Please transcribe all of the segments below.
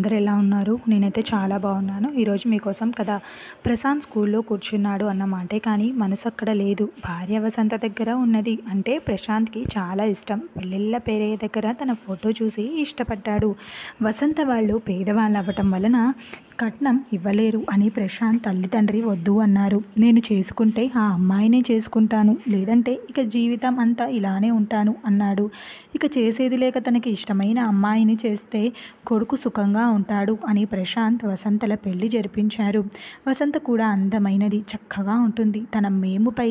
అందరూ ఎలా ఉన్నారు? నేనైతే చాలా బాగున్నాను. ఈరోజు మీకోసం కథ. ప్రశాంత్ స్కూల్లో కూర్చున్నాడు అన్న మాటే కానీ మనసు అక్కడ లేదు. భార్య వసంత దగ్గర ఉన్నది. అంటే ప్రశాంత్‌కి చాలా ఇష్టం. పెళ్ళిళ్ళ పేరయ్య దగ్గర తన ఫోటో చూసి ఇష్టపడ్డాడు. వసంత వాళ్ళు పేదవాళ్ళవ్వటం వలన కట్నం ఇవ్వలేరు అని ప్రశాంత్ తల్లిదండ్రి వద్దు అన్నారు. నేను చేసుకుంటే ఆ అమ్మాయినే చేసుకుంటాను. లేదంటే ఇక జీవితం అంతా ఇలానే ఉంటాను అన్నాడు. ఇక చేసేది లేక తనకి ఇష్టమైన అమ్మాయిని చేస్తే కొడుకు సుఖంగా ఉంటాడు అని ప్రశాంత్ వసంతల పెళ్లి జరిపించారు. వసంత కూడా అందమైనది, చక్కగా ఉంటుంది. తన మేముపై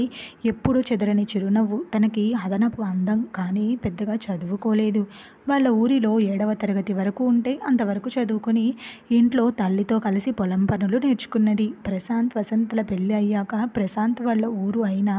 ఎప్పుడూ చెదరని చిరునవ్వు. తనకి అదనపు అందం కానీ పెద్దగా చదువుకోలేదు. వాళ్ళ ఊరిలో 7వ తరగతి వరకు ఉంటే అంతవరకు చదువుకొని ఇంట్లో తల్లితో కలిసి పొలం పనులు నేర్చుకున్నది. ప్రశాంత్ వసంతల పెళ్లి అయ్యాక ప్రశాంత్ వాళ్ళ ఊరు అయిన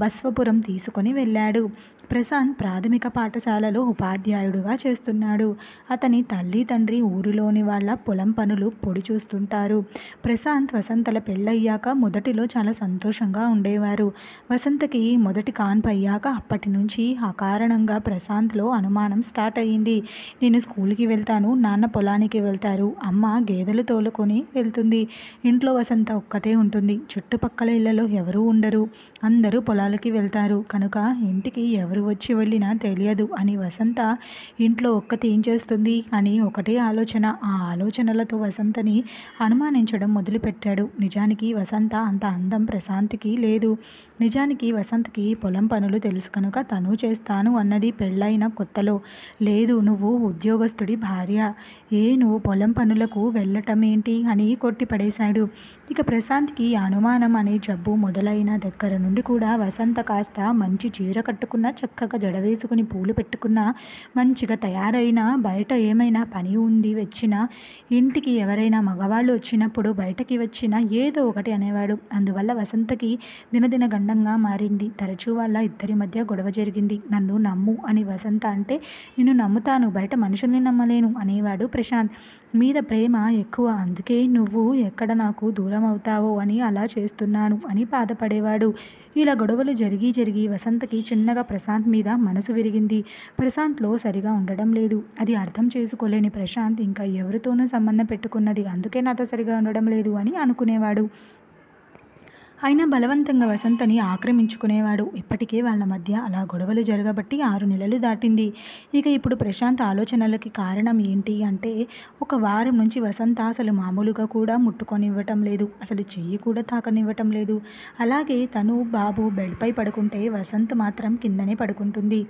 బస్వపురం తీసుకొని వెళ్ళాడు. ప్రశాంత్ ప్రాథమిక పాఠశాలలో ఉపాధ్యాయుడుగా చేస్తున్నాడు. అతని తల్లి తండ్రి ఊరిలోని వాళ్ళ పొలం పనులు పొడి చూస్తుంటారు. ప్రశాంత్ వసంతల పెళ్ళయ్యాక మొదటిలో చాలా సంతోషంగా ఉండేవారు. వసంతకి మొదటి కాన్పు అయ్యాక అప్పటి నుంచి అకారణంగా ప్రశాంత్లో అనుమానం స్టార్ట్ అయ్యింది. నేను స్కూల్కి వెళ్తాను, నాన్న పొలానికి వెళ్తారు, అమ్మ గేదెలు తోలుకొని వెళ్తుంది. ఇంట్లో వసంత ఒక్కతే ఉంటుంది. చుట్టుపక్కల ఇళ్లలో ఎవరూ ఉండరు. అందరూ పొలాలకి వెళ్తారు కనుక ఇంటికి ఎవరు వచ్చి వెళ్ళినా తెలియదు అని వసంత ఇంట్లో ఒక్కతి ఏం చేస్తుంది అని ఒకటే ఆలోచన. ఆ ఆలోచనలతో వసంతని అనుమానించడం మొదలుపెట్టాడు. నిజానికి వసంత అంత అందం ప్రశాంత్కి లేదు. నిజానికి వసంతకి పొలం పనులు తెలుసు కనుక తను చేస్తాను అన్నది పెళ్ళైన కొత్తలో. లేదు, నువ్వు ఉద్యోగస్తుడి భార్య, నువ్వు పొలం పనులకు వెళ్ళటం ఏంటి అని కొట్టిపడేశాడు. ఇక ప్రశాంత్కి అనుమానం అనే జబ్బు మొదలైన దగ్గర నుండి కూడా వసంత కాస్త మంచి చీర కట్టుకున్న, చక్కగా జడ వేసుకుని పూలు పెట్టుకున్న, మంచిగా తయారైన, బయట ఏమైనా పని ఉంది వచ్చినా, ఇంటికి ఎవరైనా మగవాళ్ళు వచ్చినప్పుడు బయటకి వచ్చినా ఏదో ఒకటి అనేవాడు. అందువల్ల వసంతకి దినదిన గండంగా మారింది. తరచూ వాళ్ళ ఇద్దరి మధ్య గొడవ జరిగింది. నన్ను నమ్ము అని వసంత అంటే నిన్ను నమ్ముతాను, బయట మనుషుల్ని నమ్మలేను అనేవాడు ప్రశాంత్. మీద ప్రేమ ఎక్కువ, అందుకే నువ్వు ఎక్కడ నాకు దూరం అవుతావో అని అలా చేస్తున్నాను అని బాధపడేవాడు. ఇలా గొడవలు జరిగి జరిగి వసంతకి చిన్నగా ప్రశాంత్ మీద మనసు విరిగింది. ప్రశాంత్లో సరిగా ఉండడం లేదు. అది అర్థం చేసుకోలేని ప్రశాంత్ ఇంకా ఎవరితోనూ సంబంధం పెట్టుకున్నది అందుకే నాతో సరిగా ఉండడం లేదు అని అనుకునేవాడు. అయినా బలవంతంగా వసంతని ఆక్రమించుకునేవాడు. ఇప్పటికే వాళ్ళ మధ్య అలా గొడవలు జరగబట్టి 6 నెలలు దాటింది. ఇక ఇప్పుడు ప్రశాంత్ ఆలోచనలకి కారణం ఏంటి అంటే, ఒక వారం నుంచి వసంత అసలు మామూలుగా కూడా ముట్టుకొనివ్వటం లేదు. అసలు చెయ్యి కూడా తాకనివ్వటం లేదు. అలాగే తను బాబు బెడ్పై పడుకుంటే వసంత్ మాత్రం కిందనే పడుకుంటుంది.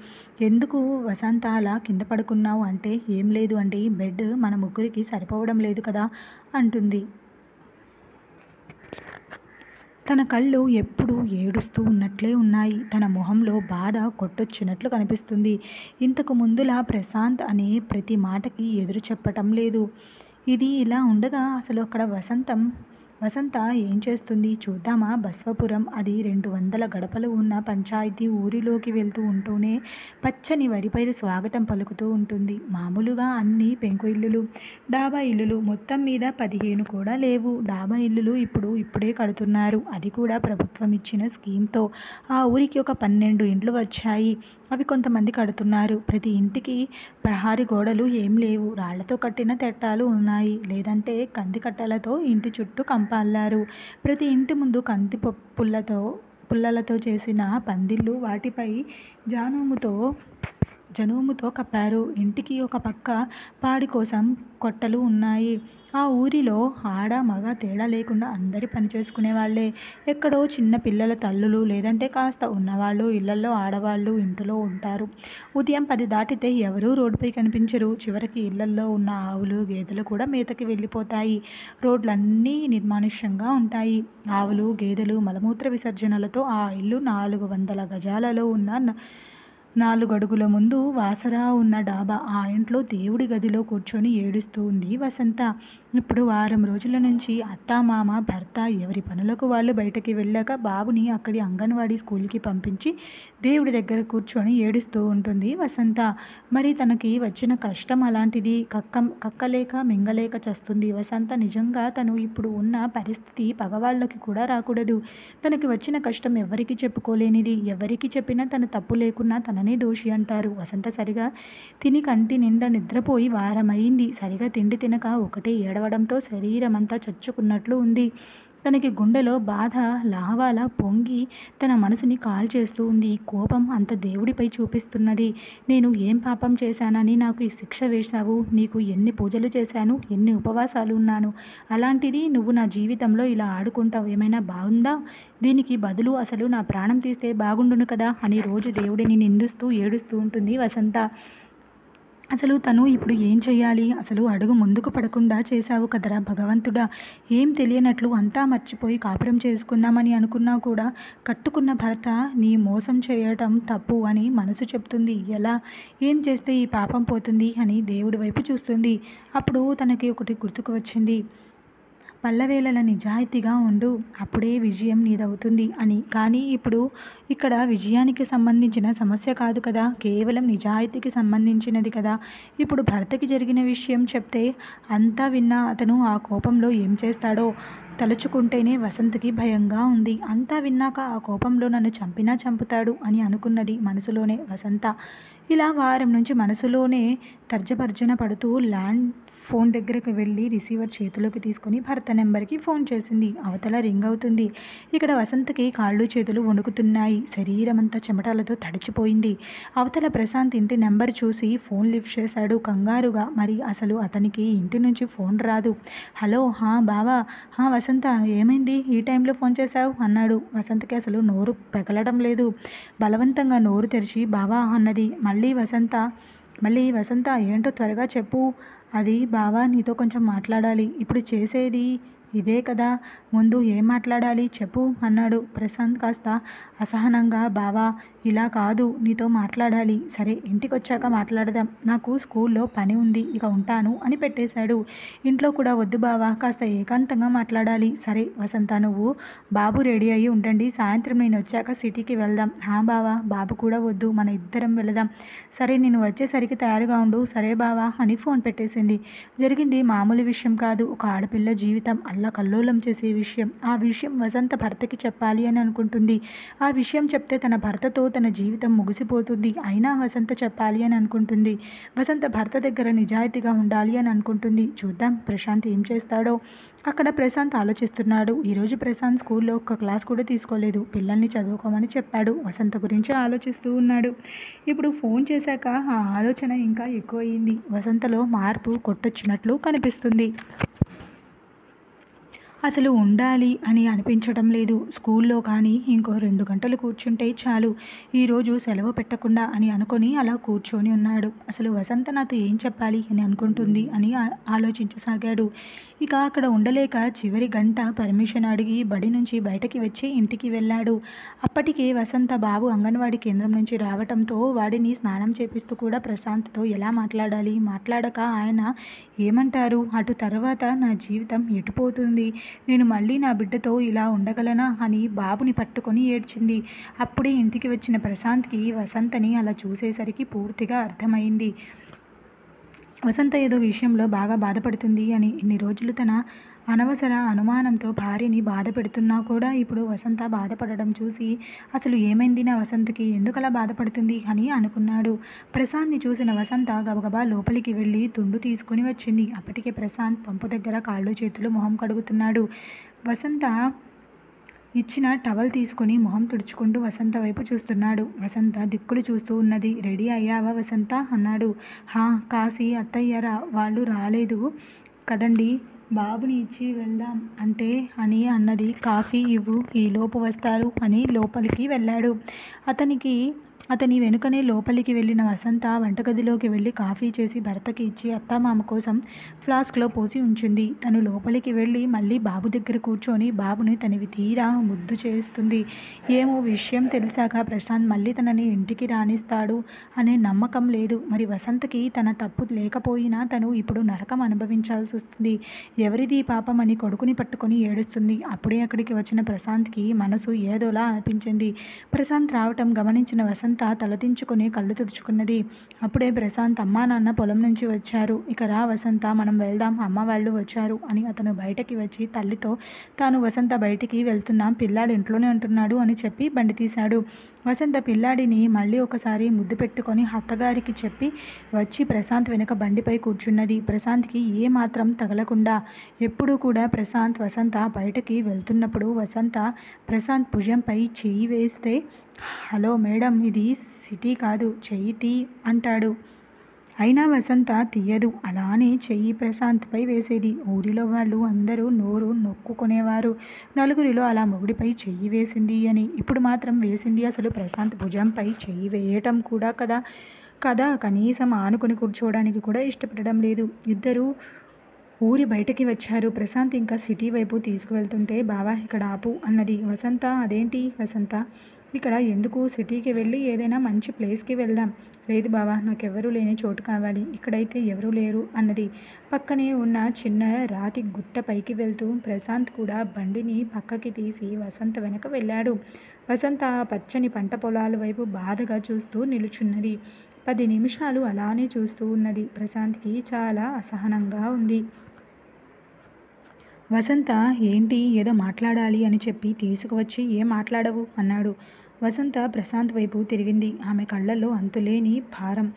ఎందుకు వసంత అలా కింద పడుకున్నావు అంటే, ఏం లేదు అండి, బెడ్ మన ముగ్గురికి సరిపోవడం లేదు కదా అంటుంది. తన కళ్ళు ఎప్పుడూ ఏడుస్తూ ఉన్నట్లే ఉన్నాయి. తన మొహంలో బాధ కొట్టొచ్చినట్లు కనిపిస్తుంది. ఇంతకు ముందులా ప్రశాంత్ అనే ప్రతి మాటకి ఎదురు చెప్పటం లేదు. ఇది ఇలా ఉండగా అసలు అక్కడ వసంత ఏం చేస్తుంది చూద్దామా? బస్వపురం అది 200 గడపలు ఉన్న పంచాయతీ. ఊరిలోకి వెళ్తూ ఉంటూనే పచ్చని వరిపైరు స్వాగతం పలుకుతూ ఉంటుంది. మామూలుగా అన్ని పెంకు ఇల్లులు, డాబా ఇల్లులు, మొత్తం మీద 15 కూడా లేవు. డాబా ఇల్లులు ఇప్పుడే కడుతున్నారు. అది కూడా ప్రభుత్వం ఇచ్చిన స్కీమ్తో. ఆ ఊరికి ఒక 12 ఇండ్లు వచ్చాయి. అవి కొంతమంది కడుతున్నారు. ప్రతి ఇంటికి ప్రహరీ గోడలు ఏం లేవు. రాళ్లతో కట్టిన తెట్టాలు ఉన్నాయి. లేదంటే కంది కట్టలతో ఇంటి చుట్టూ కంప అల్లారు. ప్రతి ఇంటి ముందు కంది పుల్లలతో చేసిన పందిళ్ళు, వాటిపై జనుముతో కప్పారు. ఇంటికి ఒక పక్క పాడి కోసం కొట్టలు ఉన్నాయి. ఆ ఊరిలో ఆడ మగ తేడా లేకుండా అందరి పని చేసుకునే వాళ్ళే. ఎక్కడో చిన్న పిల్లల తల్లులు, లేదంటే కాస్త ఉన్నవాళ్ళు ఇళ్లలో ఆడవాళ్ళు ఇంటిలో ఉంటారు. ఉదయం 10 దాటితే ఎవరూ రోడ్డుపై కనిపించరు. చివరికి ఇళ్లల్లో ఉన్న ఆవులు గేదెలు కూడా మేతకి వెళ్ళిపోతాయి. రోడ్లన్నీ నిర్మానుష్యంగా ఉంటాయి. ఆవులు గేదెలు మలమూత్ర విసర్జనలతో ఆ ఇల్లు 400 గజాలలో ఉన్న 4 అడుగుల ముందు వాసరా ఉన్న డాబా. ఆ ఇంట్లో దేవుడి గదిలో కూర్చొని ఏడుస్తూ ఉంది వసంత. ఇప్పుడు వారం రోజుల నుంచి అత్త, మామ, భర్త ఎవరి పనులకు వాళ్ళు బయటకి వెళ్ళాక బాబుని అక్కడి అంగన్వాడీ స్కూల్కి పంపించి దేవుడి దగ్గర కూర్చొని ఏడుస్తూ ఉంటుంది వసంత. మరి తనకి వచ్చిన కష్టం అలాంటిది. కక్కలేక మింగలేక చస్తుంది వసంత. నిజంగా తను ఇప్పుడు ఉన్న పరిస్థితి పగవాళ్ళకి కూడా రాకూడదు. తనకి వచ్చిన కష్టం ఎవరికి చెప్పుకోలేనిది. ఎవరికి చెప్పినా తన తప్పు లేకున్నా తనని తానే దోషి అంటారు. వసంత సరిగా తిని కంటి నిండా నిద్రపోయి వారమైంది. సరిగా తిండి తినక ఒకటే ఏడవడంతో శరీరమంతా చచ్చుకున్నట్లు ఉంది. తనకి గుండెలో బాధ లావాలా పొంగి తన మనసుని కాల్చేస్తూ ఉంది. కోపం అంత దేవుడిపై చూపిస్తున్నది. నేను ఏం పాపం చేశానని నాకు ఈ శిక్ష వేశావు? నీకు ఎన్ని పూజలు చేశాను, ఎన్ని ఉపవాసాలు ఉన్నాను. అలాంటిది నువ్వు నా జీవితంలో ఇలా ఆడుకుంటావు. ఏమైనా బాగుందా? దీనికి బదులు అసలు నా ప్రాణం తీస్తే బాగుండును కదా అని రోజు దేవుడిని నిందిస్తూ ఏడుస్తూ ఉంటుంది వసంత. అసలు తను ఇప్పుడు ఏం చెయ్యాలి? అసలు అడుగు ముందుకు పడకుండా చేశావు కదరా భగవంతుడా! ఏం తెలియనట్లు అంతా మర్చిపోయి కాపురం చేసుకుందామని అనుకున్నా కూడా కట్టుకున్న భర్త నీ మోసం చేయటం తప్పు అని మనసు చెప్తుంది. ఎలా? ఏం చేస్తే ఈ పాపం పోతుంది అని దేవుడి వైపు చూస్తుంది. అప్పుడు తనకి ఒకటి గుర్తుకు వచ్చింది. పల్లవేళల నిజాయితీగా ఉండు, అప్పుడే విజయం నీదవుతుంది అని. కానీ ఇప్పుడు ఇక్కడ విజయానికి సంబంధించిన సమస్య కాదు కదా, కేవలం నిజాయితీకి సంబంధించినది కదా. ఇప్పుడు భర్తకి జరిగిన విషయం చెప్తే అంతా విన్నా అతను ఆ కోపంలో ఏం చేస్తాడో తలుచుకుంటేనే వసంతకి భయంగా ఉంది. అంతా విన్నాక ఆ కోపంలో నన్ను చంపినా చంపుతాడు అని అనుకున్నది మనసులోనే వసంత. ఇలా వారం నుంచి మనసులోనే తర్జభర్జన పడుతూ ల్యాండ్ ఫోన్ దగ్గరికి వెళ్ళి రిసీవర్ చేతిలోకి తీసుకొని భర్త నెంబర్కి ఫోన్ చేసింది. అవతల రింగ్ అవుతుంది. ఇక్కడ వసంతకి కాళ్ళు చేతులు వణుకుతున్నాయి. శరీరం అంతా చెమటలతో తడిచిపోయింది. అవతల ప్రశాంత్ ఇంటి నెంబర్ చూసి ఫోన్ లిఫ్ట్ చేశాడు కంగారుగా. మరి అసలు అతనికి ఇంటి నుంచి ఫోన్ రాదు. హలో, బావా, వసంత, ఏమైంది ఈ టైంలో ఫోన్ చేశావు అన్నాడు. వసంతకి అసలు నోరు పెగలడం లేదు. బలవంతంగా నోరు తెరిచి బావా అన్నది. మళ్ళీ వసంత, ఏంటో త్వరగా చెప్పు. అది బావా, నీతో కొంచెం మాట్లాడాలి. ఇప్పుడు చేసేది ఇదే కదా, ముందు ఏం మాట్లాడాలి చెప్పు అన్నాడు ప్రశాంత్ కాస్త అసహనంగా. బావా, ఇలా కాదు, నీతో మాట్లాడాలి. సరే, ఇంటికి వచ్చాక మాట్లాడదాం. నాకు స్కూల్లో పని ఉంది, ఇక ఉంటాను అని పెట్టేశాడు. ఇంట్లో కూడా వద్దు బావా, కాస్త ఏకాంతంగా మాట్లాడాలి. సరే వసంత, నువ్వు బాబు రెడీ అయ్యి ఉండండి, సాయంత్రం నేను వచ్చాక సిటీకి వెళ్దాం. బావా, బాబు కూడా వద్దు, మన ఇద్దరం వెళదాం. సరే, నేను వచ్చేసరికి తయారుగా ఉండు. సరే బావా అని ఫోన్ పెట్టేసింది. జరిగింది మామూలు విషయం కాదు. ఒక ఆడపిల్ల జీవితం అల్లకల్లోలం చేసే విషయం. ఆ విషయం వసంత భర్తకి చెప్పాలి అని అనుకుంటుంది. ఆ విషయం చెప్తే తన భర్తతో తన జీవితం ముగిసిపోతుంది. అయినా వసంత చెప్పాలి అని అనుకుంటుంది. వసంత భర్త దగ్గర నిజాయితీగా ఉండాలి అని అనుకుంటుంది. చూద్దాం ప్రశాంత్ ఏం చేస్తాడో. అక్కడ ప్రశాంత్ ఆలోచిస్తున్నాడు. ఈరోజు ప్రశాంత్ స్కూల్లో ఒక్క క్లాస్ కూడా తీసుకోలేదు. పిల్లల్ని చదువుకోమని చెప్పాడు. వసంత గురించి ఆలోచిస్తూ ఉన్నాడు. ఇప్పుడు ఫోన్ చేశాక ఆ ఆలోచన ఇంకా ఎక్కువయింది. వసంతలో మార్పు కొట్టొచ్చినట్లు కనిపిస్తుంది. అసలు ఉండాలి అని అనిపించడం లేదు. స్కూల్లో కానీ ఇంకో 2 గంటలు కూర్చుంటే చాలు, ఈరోజు సెలవు పెట్టకుండా అని అనుకొని అలా కూర్చొని ఉన్నాడు. అసలు వసంత నాతో ఏం చెప్పాలి అని అనుకుంటుంది అని ఆలోచించసాగాడు. ఇక అక్కడ ఉండలేక చివరి గంట పర్మిషన్ అడిగి బడి నుంచి బయటకి వచ్చి ఇంటికి వెళ్ళాడు. అప్పటికే వసంత బాబు అంగన్వాడీ కేంద్రం నుంచి రావటంతో వాడిని స్నానం చేపిస్తూ కూడా ప్రశాంత్తో ఎలా మాట్లాడాలి, మాట్లాడక ఆయన ఏమంటారు, అటు తర్వాత నా జీవితం ఎటుపోతుంది, నేను మళ్ళీ నా బిడ్డతో ఇలా ఉండగలనా అని బాబుని పట్టుకొని ఏడ్చింది. అప్పుడే ఇంటికి వచ్చిన ప్రశాంత్కి వసంతని అలా చూసేసరికి పూర్తిగా అర్థమైంది. వసంత ఏదో విషయంలో బాగా బాధపడుతుంది అని. ఇన్ని రోజులు తన అనవసర అనుమానంతో భార్యని బాధ పెడుతున్నా కూడా ఇప్పుడు వసంత బాధపడడం చూసి అసలు ఏమైంది నా వసంతకి, ఎందుకలా బాధపడుతుంది అని అనుకున్నాడు. ప్రశాంత్ని చూసిన వసంత గబగబా లోపలికి వెళ్ళి తుండు తీసుకుని వచ్చింది. అప్పటికే ప్రశాంత్ పంపు దగ్గర కాళ్ళు చేతులు మొహం కడుగుతున్నాడు. వసంత ఇచ్చిన టవల్ తీసుకుని మొహం తుడుచుకుంటూ వసంత వైపు చూస్తున్నాడు. వసంత దిక్కులు చూస్తూ ఉన్నది. రెడీ అయ్యావా వసంత అన్నాడు. కాశీ అత్తయ్య వాళ్ళు రాలేదు కదండి, బాబుని ఇచ్చి వెళ్దాం అంటే అని అన్నది. కాఫీ ఇవ్వు, ఈలోపు వస్తారు అని లోపలికి వెళ్ళాడు. అతని వెనుకనే లోపలికి వెళ్ళిన వసంత వంటగదిలోకి వెళ్ళి కాఫీ చేసి భర్తకి ఇచ్చి అత్తామామ కోసం ఫ్లాస్క్లో పోసి ఉంచింది. తను లోపలికి వెళ్ళి మళ్ళీ బాబు దగ్గర కూర్చొని బాబుని తనవి తీరా ముద్దు చేస్తుంది. ఏమో విషయం తెలిసాక ప్రశాంత్ మళ్ళీ తనని ఇంటికి రానిస్తాడు అనే నమ్మకం లేదు. మరి వసంతకి తన తప్పు లేకపోయినా తను ఇప్పుడు నరకం అనుభవించాల్సి వస్తుంది. ఎవరిది పాపం అని కొడుకుని పట్టుకొని ఏడుస్తుంది. అప్పుడే అక్కడికి వచ్చిన ప్రశాంత్కి మనసు ఏదోలా అనిపించింది. ప్రశాంత్ రావటం గమనించిన వసంత వసంత తలదించుకొని కళ్ళు తుడుచుకున్నది. అప్పుడే ప్రశాంత్ అమ్మా నాన్న పొలం నుంచి వచ్చారు. ఇక రా వసంత, మనం వెళ్దాం, అమ్మ వాళ్ళు వచ్చారు అని అతను బయటకి వచ్చి తల్లితో తాను వసంత బయటికి వెళ్తున్నాం, పిల్లాడు ఇంట్లోనే ఉంటున్నాడు అని చెప్పి బండి తీశాడు. వసంత పిల్లాడిని మళ్ళీ ఒకసారి ముద్దు పెట్టుకొని అత్తగారికి చెప్పి వచ్చి ప్రశాంత్ వెనుక బండిపై కూర్చున్నది. ప్రశాంత్కి ఏ మాత్రం తగలకుండా. ఎప్పుడూ కూడా ప్రశాంత్ వసంత బయటకి వెళ్తున్నప్పుడు వసంత ప్రశాంత్ భుజంపై చెయ్యి వేస్తే, హలో మేడం, ఇది సిటీ కాదు, చెయ్యి తీ అంటాడు. అయినా వసంత తీయదు. అలానే చెయ్యి ప్రశాంత్పై వేసేది. ఊరిలో వాళ్ళు అందరూ నోరు నొక్కుకునేవారు, నలుగురిలో అలా మొగుడిపై చెయ్యి వేసింది అని. ఇప్పుడు మాత్రం వేసింది అసలు ప్రశాంత్ భుజంపై చెయ్యి వేయటం కూడా కదా కనీసం ఆనుకొని కూర్చోవడానికి కూడా ఇష్టపడడం లేదు. ఇద్దరు ఊరి బయటకి వచ్చారు. ప్రశాంత్ ఇంకా సిటీ వైపు తీసుకువెళ్తుంటే, బావా ఇక్కడ ఆపు అన్నది వసంత. అదేంటి వసంత, ఇక్కడ ఎందుకు? సిటీకి వెళ్ళి ఏదైనా మంచి ప్లేస్కి వెళ్దాం. లేదు బావా, నాకెవరూ లేని చోటు కావాలి, ఇక్కడైతే ఎవరూ లేరు అన్నది. పక్కనే ఉన్న చిన్న రాతి గుట్ట పైకి వెళ్తూ ప్రశాంత్ కూడా బండిని పక్కకి తీసి వసంత వెనక వెళ్ళాడు. వసంత పచ్చని పంట పొలాల వైపు బాధగా చూస్తూ నిలుచున్నది. 10 నిమిషాలు అలానే చూస్తూ ఉన్నది. ప్రశాంత్కి చాలా అసహనంగా ఉంది. వసంత ఏంటి, ఏదో మాట్లాడాలి అని చెప్పి తీసుకువచ్చి ఏం మాట్లాడవు అన్నాడు. వసంత ప్రశాంత్ వైపు తిరిగింది. ఆమె కళ్ళల్లో అంతులేని భారం.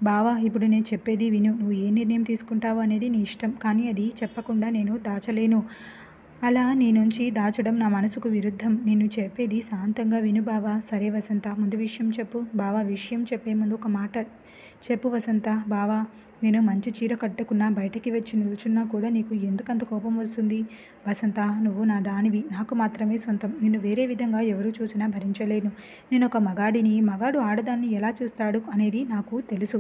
బావా, ఇప్పుడు నేను చెప్పేది విను. నువ్వు ఏ నిర్ణయం తీసుకుంటావు అనేది నీ ఇష్టం, కానీ అది చెప్పకుండా నేను దాచలేను. అలా నీ నుంచి దాచడం నా మనసుకు విరుద్ధం. నేను చెప్పేది శాంతంగా విను బావా. సరే వసంత, ముందు విషయం చెప్పు. బావా, విషయం చెప్పే ముందు ఒక మాట చెప్పు వసంత. బావా, నేను మంచి చీర కట్టుకున్నా బయటికి వచ్చి నిల్చున్నా కూడా నీకు ఎందుకంత కోపం వస్తుంది? వసంత, నువ్వు నా దానివి, నాకు మాత్రమే సొంతం. నిన్ను వేరే విధంగా ఎవరు చూసినా భరించలేను. నేను ఒక మగాడిని. మగాడు ఆడదాన్ని ఎలా చూస్తాడు అనేది నాకు తెలుసు.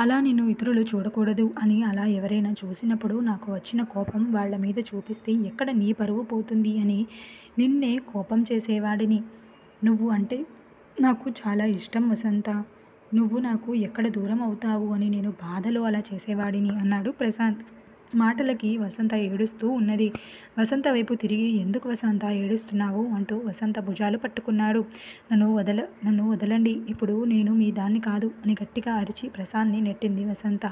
అలా నిన్ను ఇతరులు చూడకూడదు అని అలా ఎవరైనా చూసినప్పుడు నాకు వచ్చిన కోపం వాళ్ళ మీద చూపిస్తే ఎక్కడ నీ పరువు పోతుంది అని నిన్నే కోపం చేసేవాడిని. నువ్వు అంటే నాకు చాలా ఇష్టం వసంత. నువ్వు నాకు ఎక్కడ దూరం అవుతావు అని నేను బాధలో అలా చేసేవాడిని అన్నాడు ప్రశాంత్. మాటలకి వసంత ఏడుస్తూ ఉన్నది. వసంత వైపు తిరిగి, ఎందుకు వసంత ఏడుస్తున్నావు అంటూ వసంత భుజాలు పట్టుకున్నాడు. నన్ను వదలండి, ఇప్పుడు నేను మీ దాన్ని కాదు అని గట్టిగా అరిచి ప్రశాంత్ని నెట్టింది వసంత.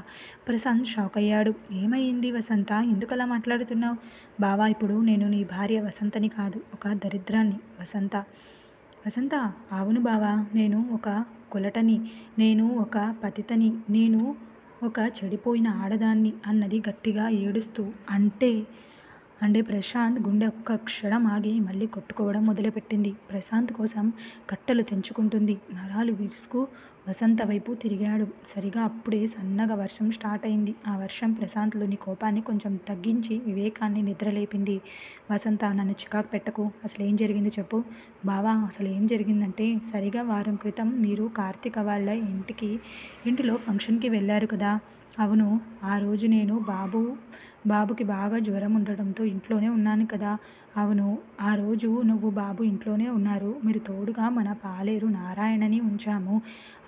ప్రశాంత్ షాక్ అయ్యాడు. ఏమైంది వసంత, ఎందుకు అలా మాట్లాడుతున్నావు? బావా, ఇప్పుడు నేను నీ భార్య వసంతని కాదు, ఒక దరిద్రాన్ని. వసంత, వసంత, అవును బావా, నేను ఒక కొలటని, నేను ఒక పతితని, నేను ఒక చెడిపోయిన ఆడదాన్ని అన్నది గట్టిగా ఏడుస్తూ. అంటే ప్రశాంత్ గుండె ఒక్క క్షణం ఆగి మళ్ళీ కొట్టుకోవడం మొదలుపెట్టింది. ప్రశాంత్ కోసం కట్టలు తెంచుకుంటుంది. నరాలు విరుసుకు వసంత వైపు తిరిగాడు. సరిగా అప్పుడే సన్నగా వర్షం స్టార్ట్ అయింది. ఆ వర్షం ప్రశాంత్లోని కోపాన్ని కొంచెం తగ్గించి వివేకాన్ని నిద్రలేపింది. వసంత, నన్ను చికాకు పెట్టకు, అసలు ఏం జరిగింది చెప్పు. బావా, అసలు ఏం జరిగిందంటే, సరిగా వారం క్రితం మీరు కార్తీక వాళ్ళ ఇంటిలో ఫంక్షన్కి వెళ్ళారు కదా. అవును, ఆ రోజు నేను బాబుకి బాగా జ్వరం ఉండడంతో ఇంట్లోనే ఉన్నాను కదా. అవును, ఆ రోజు నువ్వు బాబు ఇంట్లోనే ఉన్నారు. మీరు తోడుగా మన పాలేరు నారాయణని ఉంచాము.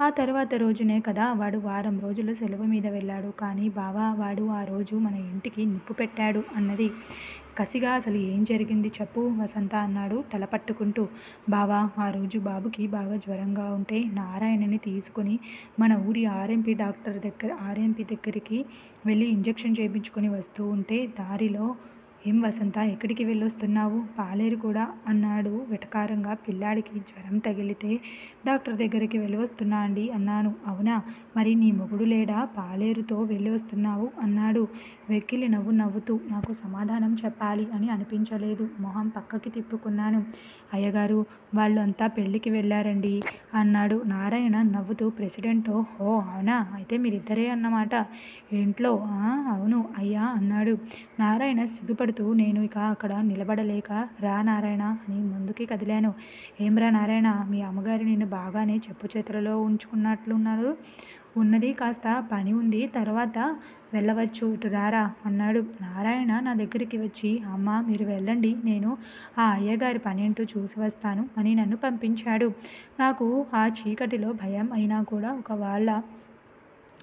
ఆ తర్వాత రోజునే కదా వాడు వారం రోజులు సెలవు మీద వెళ్ళాడు. కానీ బావా, వాడు ఆ రోజు మన ఇంటికి నిప్పు పెట్టాడు అన్నది కసిగా. అసలు ఏం జరిగింది చెప్పు వసంత అన్నాడు తల పట్టుకుంటూ. బావా, ఆ రోజు బాబుకి బాగా జ్వరంగా ఉంటే నారాయణని తీసుకొని మన ఊరి ఆర్ఎంపీ దగ్గరికి వెళ్ళి ఇంజెక్షన్ చేయించుకొని వస్తూ ఉంటే దారిలో, ఏం వసంత, ఎక్కడికి వెళ్ళొస్తున్నావు? పాలేరు కూడా అన్నాడు వెటకారంగా. పిల్లాడికి జ్వరం తగిలితే డాక్టర్ దగ్గరికి వెళ్ళి వస్తున్నా అండి అన్నాను. అవునా, మరి నీ మొగుడు లేడా? పాలేరుతో వెళ్ళి వస్తున్నావు అన్నాడు వెక్కిలి నవ్వుతూ. నాకు సమాధానం చెప్పాలి అని అనిపించలేదు. మొహం పక్కకి తిప్పుకున్నాను. అయ్యగారు, వాళ్ళు అంతా పెళ్ళికి వెళ్ళారండి అన్నాడు నారాయణ నవ్వుతూ ప్రెసిడెంట్తో. ఓ అవునా, అయితే మీరిద్దరే అన్నమాట ఇంట్లో. అవును అయ్యా అన్నాడు నారాయణ సిగ్గుపడుతూ. నేను ఇక అక్కడ నిలబడలేక, రా నారాయణ అని ముందుకి కదిలాను. ఏమ్రా నారాయణ, మీ అమ్మగారు నిన్ను బాగానే చెప్పు చేతులలో ఉంచుకున్నట్లున్నారు. ఉన్నది కాస్త పని ఉంది, తర్వాత వెళ్ళవచ్చు, ఇటు రారా అన్నాడు. నారాయణ నా దగ్గరికి వచ్చి, అమ్మ మీరు వెళ్ళండి, నేను ఆ అయ్యగారి పనేంటో చూసి వస్తాను అని నన్ను పంపించాడు. నాకు ఆ చీకటిలో భయం అయినా కూడా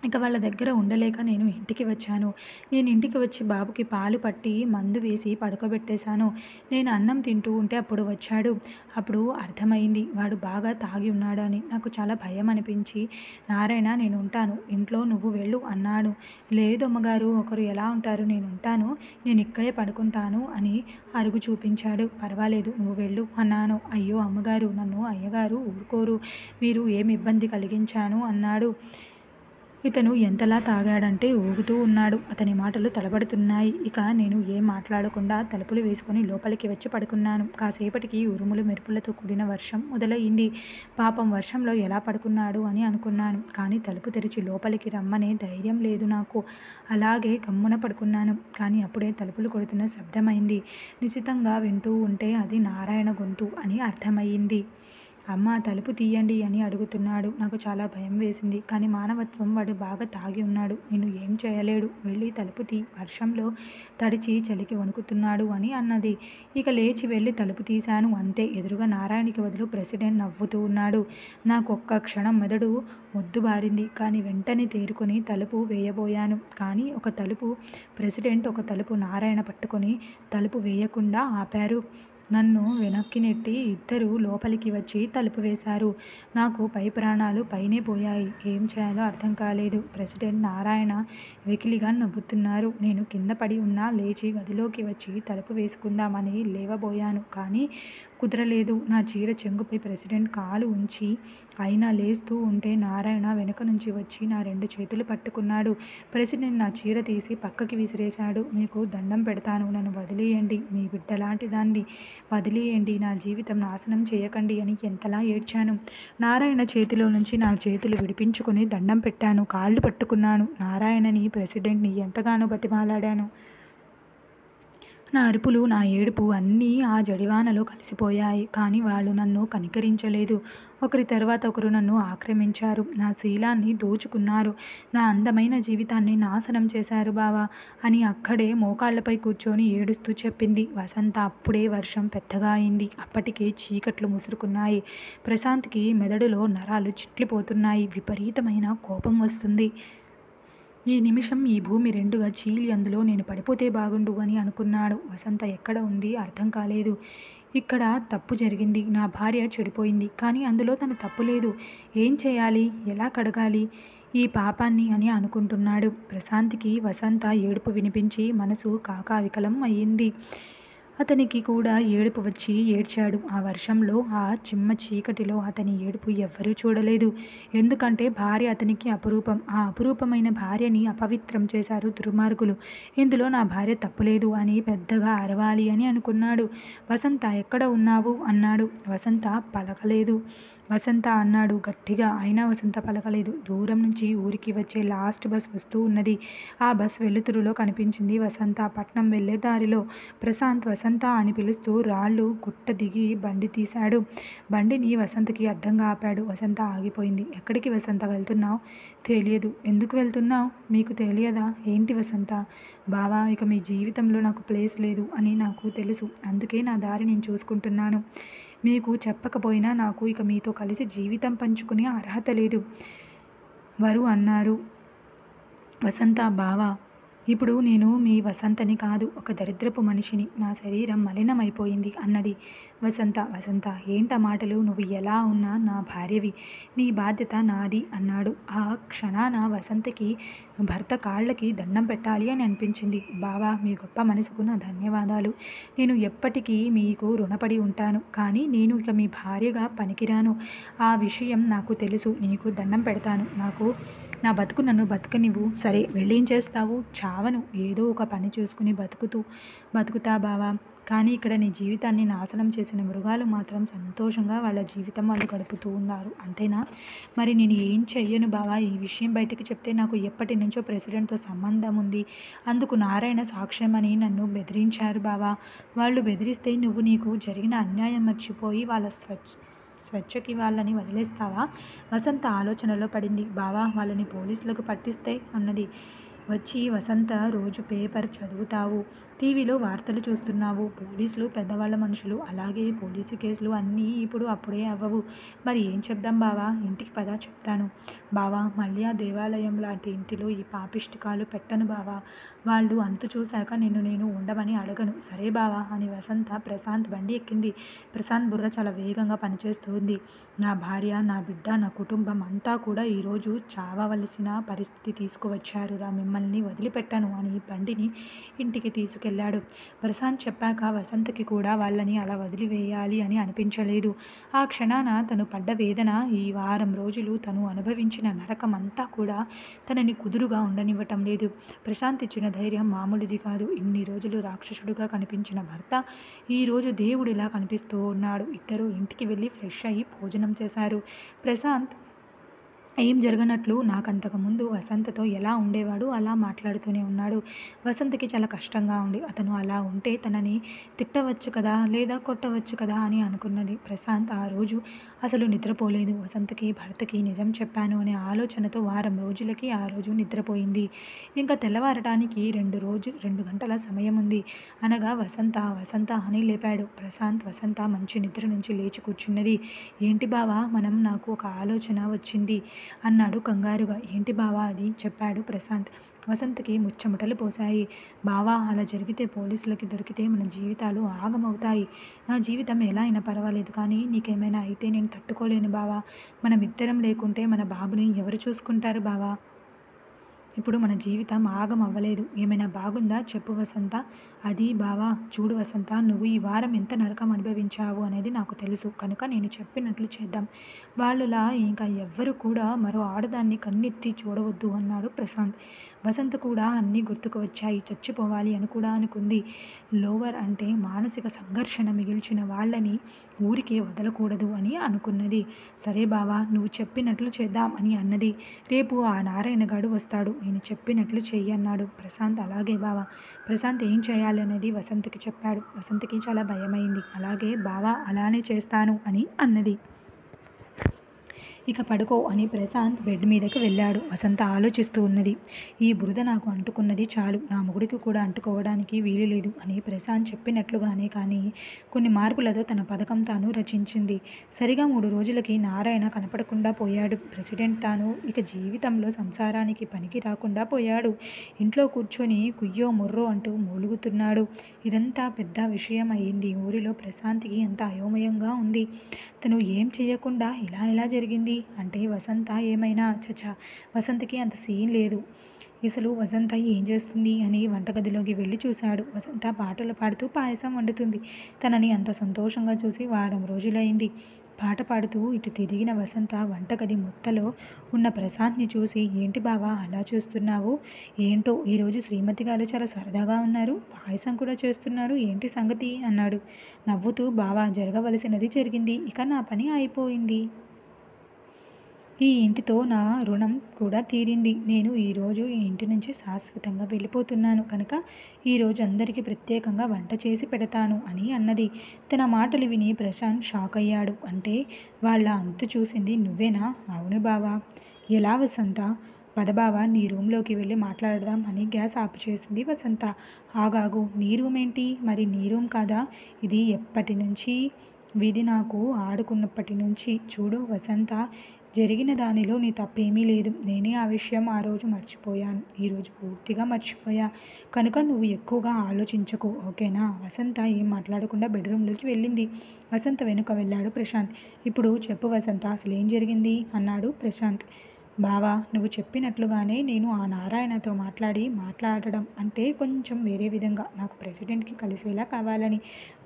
ఇక వాళ్ళ దగ్గర ఉండలేక నేను ఇంటికి వచ్చాను. నేను ఇంటికి వచ్చి బాబుకి పాలు పట్టి, మందు వేసి పడుకోబెట్టేశాను. నేను అన్నం తింటూ ఉంటే అప్పుడు వచ్చాడు. అప్పుడు అర్థమైంది వాడు బాగా తాగి ఉన్నాడని. నాకు చాలా భయం అనిపించి, నారాయణ నేనుంటాను. ఇంట్లో నువ్వు వెళ్ళు అన్నాను. లేదు అమ్మగారు ఒకరు ఎలా ఉంటారు నేనుంటాను. నేనిక్కడే పడుకుంటాను అని అరుగు చూపించాడు. పర్వాలేదు నువ్వు వెళ్ళు అన్నాను. అయ్యో అమ్మగారు నన్ను అయ్యగారు ఊరుకోరు. మీరు ఏం ఇబ్బంది కలిగించాను అన్నాడు. ఇతను ఎంతలా తాగాడంటే ఊగుతూ ఉన్నాడు. అతని మాటలు తడబడుతున్నాయి. ఇక నేను ఏం మాట్లాడకుండా తలుపులు వేసుకొని లోపలికి వచ్చి పడుకున్నాను. కాసేపటికి ఉరుములు మెరుపులతో కూడిన వర్షం మొదలయింది. పాపం వర్షంలో ఎలా పడుకున్నాడు అని అనుకున్నాను. కానీ తలుపు తెరిచి లోపలికి రమ్మనే ధైర్యం లేదు నాకు. అలాగే గమ్మున పడుకున్నాను. కానీ అప్పుడే తలుపులు కొడుతున్న శబ్దమైంది. నిశితంగా వింటూ ఉంటే అది నారాయణ గొంతు అని అర్థమయ్యింది. అమ్మ తలుపు తీయండి అని అడుగుతున్నాడు. నాకు చాలా భయం వేసింది. కానీ మానవత్వం వాడు బాగా తాగి ఉన్నాడు. నిన్ను ఏం చేయలేడు. వెళ్ళి తలుపు తీ. వర్షంలో తడిచి చలికి వణుకుతున్నాడు అని అన్నది. ఇక లేచి వెళ్ళి తలుపు తీశాను. అంతే ఎదురుగా నారాయణకి బదులు ప్రెసిడెంట్ నవ్వుతూ ఉన్నాడు. నాకొక్క క్షణం మెదడు మొద్దుబారింది. కానీ వెంటనే తేరుకొని తలుపు వేయబోయాను. కానీ ఒక తలుపు ప్రెసిడెంట్, ఒక తలుపు నారాయణ పట్టుకొని తలుపు వేయకుండా ఆపారు. నన్ను వెనక్కి నెట్టి ఇద్దరూ లోపలికి వచ్చి తలుపు వేశారు. నాకు పై ప్రాణాలు పైనే పోయాయి. ఏం చేయాలో అర్థం కాలేదు. ప్రెసిడెంట్, నారాయణ వెకిలిగా నవ్వుతున్నారు. నేను కింద పడి ఉన్నా లేచి గదిలోకి వచ్చి తలుపు వేసుకుందామని లేవబోయాను. కానీ కుదరలేదు. నా చీర చెంగుపై ప్రెసిడెంట్ కాలు ఉంచి అయినా లేస్తూ ఉంటే నారాయణ వెనుక నుంచి వచ్చి నా 2 చేతులు పట్టుకున్నాడు. ప్రెసిడెంట్ నా చీర తీసి పక్కకి విసిరేశాడు. మీకు దండం పెడతాను. నన్ను వదిలేయండి. మీ బిడ్డలాంటి దాన్ని వదిలేయండి. నా జీవితం నాశనం చేయకండి అని ఎంతలా ఏడ్చాను. నారాయణ చేతిలో నుంచి నా చేతులు విడిపించుకొని దండం పెట్టాను. కాళ్ళు పట్టుకున్నాను. నారాయణని, ప్రెసిడెంట్ని ఎంతగానో బతిమాలాడాను. నా అరుపులు, నా ఏడుపు అన్నీ ఆ జడివానలో కలిసిపోయాయి. కానీ వాళ్ళు నన్ను కనికరించలేదు. ఒకరి తర్వాత ఒకరు నన్ను ఆక్రమించారు. నా శీలాన్ని దోచుకున్నారు. నా అందమైన జీవితాన్ని నాశనం చేశారు బావా అని అక్కడే మోకాళ్లపై కూర్చొని ఏడుస్తూ చెప్పింది వసంత. అప్పుడే వర్షం పెద్దగా అయింది. అప్పటికే చీకట్లు ముసురుకున్నాయి. ప్రశాంత్కి మెదడులో నరాలు చిట్లిపోతున్నాయి. విపరీతమైన కోపం వస్తుంది. ఈ నిమిషం ఈ భూమి రెండుగా చీలి అందులో నేను పడిపోతే బాగుండు అని అనుకున్నాడు. వసంత ఎక్కడ ఉంది అర్థం కాలేదు. ఇక్కడ తప్పు జరిగింది. నా భార్య చెడిపోయింది. కానీ అందులో తన తప్పు లేదు. ఏం చేయాలి? ఎలా కడగాలి ఈ పాపాన్ని అని అనుకుంటున్నాడు. ప్రశాంత్కి వసంత ఏడుపు వినిపించి మనసు కాకావికలం అయ్యింది. అతనికి కూడా ఏడుపు వచ్చి ఏడ్చాడు. ఆ వర్షంలో, ఆ చిమ్మ చీకటిలో అతని ఏడుపు ఎవ్వరూ చూడలేదు. ఎందుకంటే భార్య అతనికి అపురూపం. ఆ అపురూపమైన భార్యని అపవిత్రం చేశారు దుర్మార్గులు. ఇందులో నా భార్య తప్పులేదు అని పెద్దగా అరవాలి అని అనుకున్నాడు. వసంత ఎక్కడ ఉన్నావు అన్నాడు. వసంత పలకలేదు. వసంత అన్నాడు గట్టిగా. అయినా వసంత పలకలేదు. దూరం నుంచి ఊరికి వచ్చే లాస్ట్ బస్ వస్తూ ఉన్నది. ఆ బస్ వెలుతురులో కనిపించింది వసంత. పట్నం వెళ్ళే దారిలో. ప్రశాంత్ వసంత అని పిలుస్తూ రాళ్ళు గుట్ట దిగి బండి తీశాడు. బండిని వసంతకి అడ్డంగా ఆపాడు. వసంత ఆగిపోయింది. ఎక్కడికి వసంత వెళ్తున్నావు? తెలియదు. ఎందుకు వెళ్తున్నావు? మీకు తెలియదా? ఏంటి వసంత? బావా ఇక మీ జీవితంలో నాకు ప్లేస్ లేదు అని నాకు తెలుసు. అందుకే నా దారి నేను చూసుకుంటున్నాను. మీకు చెప్పకపోయినా నాకు ఇక మీతో కలిసి జీవితం పంచుకునే అర్హత లేదు వరు అన్నారు. వసంత బావా ఇప్పుడు నేను మీ వసంతని కాదు, ఒక దరిద్రపు మనిషిని. నా శరీరం మలినమైపోయింది అన్నది వసంత. వసంత ఏంట మాటలు? నువ్వు ఎలా ఉన్నా నా భార్యవి. నీ బాధ్యత నాది అన్నాడు. ఆ క్షణాన వసంతకి భర్త కాళ్ళకి దండం పెట్టాలి అని అనిపించింది. బావా మీ గొప్ప మనసుకు నా ధన్యవాదాలు. నేను ఎప్పటికీ మీకు రుణపడి ఉంటాను. కానీ నేను ఇక మీ భార్యగా పనికిరాను. ఆ విషయం నాకు తెలుసు. నీకు దండం పెడతాను. నా బతుకు నన్ను బతకనివ్వు. సరే వెళ్ళేం చేస్తావు? చావను. ఏదో ఒక పని చూసుకుని బతుకుతా బావా. కానీ ఇక్కడ నీ జీవితాన్ని నాశనం చేసిన మృగాలు మాత్రం సంతోషంగా వాళ్ళ జీవితం వాళ్ళు గడుపుతూ ఉన్నారు. అంతేనా? మరి నేను ఏం చెయ్యను బావా. ఈ విషయం బయటకు చెప్తే నాకు ఎప్పటి నుంచో ప్రెసిడెంట్తో సంబంధం ఉంది. అందుకు నారాయణ సాక్ష్యమని నన్ను బెదిరించారు బావా. వాళ్ళు బెదిరిస్తే నువ్వు నీకు జరిగిన అన్యాయం మర్చిపోయి వాళ్ళ స్వేచ్ఛకి వాళ్ళని వదిలేస్తావా? వసంత ఆలోచనలో పడింది. బావా వాళ్ళని పోలీసులకు పట్టిస్తే అన్నది. వచ్చి వసంత రోజు పేపర్ చదువుతావు, టీవీలో వార్తలు చూస్తున్నావు, పోలీసులు పెద్దవాళ్ళ మనుషులు, అలాగే పోలీసు కేసులు అన్నీ ఇప్పుడు అప్పుడే అవ్వవు. మరి ఏం చెప్దాం బావా? ఇంటికి పద చెప్తాను. బావా, మళ్ళీ ఆ దేవాలయం లాంటి ఇంటిలో ఈ పాపిష్టికాలు పెట్టను బావా. వాళ్ళు అంతు చూశాక నిన్ను నేను ఉండమని అడగను. సరే బావా అని వసంత ప్రశాంత్ బండి ఎక్కింది. ప్రశాంత్ బుర్ర చాలా వేగంగా పనిచేస్తుంది. నా భార్య, నా బిడ్డ, నా కుటుంబం అంతా కూడా ఈరోజు చావవలసిన పరిస్థితి తీసుకువచ్చారురా, మిమ్మల్ని వదిలిపెట్టను అని బండిని ఇంటికి తీసుకెళ్లాడు. ప్రశాంత్ చెప్పాక వసంతకి కూడా వాళ్ళని అలా వదిలివేయాలి అని అనిపించలేదు. ఆ క్షణాన తను పడ్డ వేదన, ఈ వారం రోజులు తను అనుభవించిన నరకం అంతా కూడా తనని కుదురుగా ఉండనివ్వటం లేదు. ప్రశాంత్ ఇచ్చిన ధైర్యం మామూలుది కాదు. ఇన్ని రోజులు రాక్షసుడుగా కనిపించిన భర్త ఈరోజు దేవుడిలా కనిపిస్తూ ఉన్నాడు. ఇద్దరు ఇంటికి వెళ్ళి ఫ్రెష్ అయ్యి భోజనం చేశారు. ప్రశాంత్ ఏం జరగనట్లు నాకంతకుముందు వసంతతో ఎలా ఉండేవాడు అలా మాట్లాడుతూనే ఉన్నాడు. వసంతకి చాలా కష్టంగా ఉంది. అతను అలా ఉంటే తనని తిట్టవచ్చు కదా, లేదా కొట్టవచ్చు కదా అని అనుకున్నది. ప్రశాంత్ ఆ రోజు అసలు నిద్రపోలేదు. వసంతకి భర్తకి నిజం చెప్పాను అనే ఆలోచనతో వారం రోజులకి ఆ రోజు నిద్రపోయింది. ఇంకా తెల్లవారటానికి 2 గంటల సమయం ఉంది అనగా వసంత వసంత అని లేపాడు. ప్రశాంత్ వసంత మంచి నిద్ర నుంచి లేచి కూర్చున్నది. ఏంటి బావా, నాకు ఒక ఆలోచన వచ్చింది అన్నాడు కంగారుగా. ఏంటి బావా అది? చెప్పాడు ప్రశాంత్. వసంతకి ముచ్చెమటలు పోశాయి. బావా, అలా జరిగితే పోలీసులకి దొరికితే మన జీవితాలు ఆగమవుతాయి. నా జీవితం ఎలా అయినా పర్వాలేదు, కానీ నీకేమైనా అయితే నేను తట్టుకోలేను బావా. మనమిద్దరం లేకుంటే మన బాబుని ఎవరు చూసుకుంటారు బావా? ఇప్పుడు మన జీవితం ఆగం అవ్వలేదు. ఏమైనా బాగుందా చెప్పు వసంత. అది బావా, చూడు వసంత, నువ్వు ఈ వారం ఎంత నరకం అనుభవించావు అనేది నాకు తెలుసు కనుక నేను చెప్పినట్లు చేద్దాం. వాళ్ళలా ఇంకా ఎవ్వరు కూడా మరో ఆడదాన్ని కన్నెత్తి చూడవద్దు అన్నాడు ప్రశాంత్. వసంత కూడా అన్నీ గుర్తుకు వచ్చాయి. చచ్చిపోవాలి అని కూడా అనుకుంది. లోవర్ అంటే మానసిక సంఘర్షణ మిగిల్చిన వాళ్ళని ఊరికే వదలకూడదు అని అనుకున్నది. సరే బావా, నువ్వు చెప్పినట్లు చేద్దాం అని అన్నది. రేపు ఆ నారాయణగాడు వస్తాడు, నేను చెప్పినట్లు చెయ్యి అన్నాడు ప్రశాంత్. అలాగే బావా. ప్రశాంత్ ఏం చేయాలనేది వసంతకి చెప్పాడు. వసంతకి చాలా భయమైంది. అలాగే బావా, అలానే చేస్తాను అని అన్నది. ఇక పడుకో అని ప్రశాంత్ బెడ్ మీదకి వెళ్ళాడు. వసంత ఆలోచిస్తూ ఉన్నది. ఈ బురద నాకు అంటుకున్నది చాలు, నా మొగుడికి కూడా అంటుకోవడానికి వీలు లేదు అని ప్రశాంత్ చెప్పినట్లుగానే కానీ కొన్ని మార్పులతో తన పథకం తాను రచించింది. సరిగా 3 రోజులకి నారాయణ కనపడకుండా పోయాడు. ప్రెసిడెంట్ తాను ఇక జీవితంలో సంసారానికి పనికి రాకుండా పోయాడు. ఇంట్లో కూర్చొని కుయ్యో ముర్రో అంటూ మూలుగుతున్నాడు. ఇదంతా పెద్ద విషయం అయింది. ఊరిలో ప్రశాంత్కి అంత అయోమయంగా ఉంది. తను ఏం చేయకుండా ఇలా జరిగింది అంటే వసంత ఏమైనా చచా, వసంతకి అంత సీన్ లేదు. అసలు వసంత ఏం చేస్తుంది అని వంటగదిలోకి వెళ్ళి చూశాడు. వసంత పాటలు పాడుతూ పాయసం వండుతుంది. తనని అంత సంతోషంగా చూసి వారం రోజులైంది. పాట పాడుతూ ఇటు తిరిగిన వసంత వంటగది మొత్తలో ఉన్న ప్రశాంత్ని చూసి, ఏంటి బావా అలా చూస్తున్నావు? ఏంటో ఈరోజు శ్రీమతి గారు చాలా సరదాగా ఉన్నారు, పాయసం కూడా చేస్తున్నారు, ఏంటి సంగతి అన్నాడు నవ్వుతూ. బావా, జరగవలసినది జరిగింది, ఇక నా పని అయిపోయింది. ఈ ఇంటితో నా రుణం కూడా తీరింది. నేను ఈరోజు ఈ ఇంటి నుంచి శాశ్వతంగా వెళ్ళిపోతున్నాను కనుక ఈరోజు అందరికీ ప్రత్యేకంగా వంట చేసి పెడతాను అని అన్నది. తన మాటలు విని ప్రశాంత్ షాక్ అయ్యాడు. అంటే వాళ్ళ అంతు చూసింది నువ్వేనా? అవును బావా. ఎలా వసంత? పద బావా, నీ రూమ్లోకి వెళ్ళి మాట్లాడదాం అని గ్యాస్ ఆఫ్ చేసింది వసంత. ఆగాగు, నీ రూమ్ ఏంటి? మరి నీ రూమ్ కాదా ఇది? ఎప్పటి నుంచి? విధి నాకు ఆడుకున్నప్పటి నుంచి. చూడు వసంత, జరిగిన దానిలో నీ తప్పేమీ లేదు. నేనే ఆ విషయం ఆ రోజు మర్చిపోయాను. ఈరోజు పూర్తిగా మర్చిపోయా కనుక నువ్వు ఎక్కువగా ఆలోచించకు, ఓకేనా? వసంత ఏం మాట్లాడకుండా బెడ్రూమ్లోకి వెళ్ళింది. వసంత వెనుక వెళ్ళాడు ప్రశాంత్. ఇప్పుడు చెప్పు వసంత, అసలు ఏం జరిగింది అన్నాడు ప్రశాంత్. బావా, నువ్వు చెప్పినట్లుగానే నేను ఆ నారాయణతో మాట్లాడడం అంటే కొంచెం వేరే విధంగా, నాకు ప్రెసిడెంట్కి కలిసేలా కావాలని.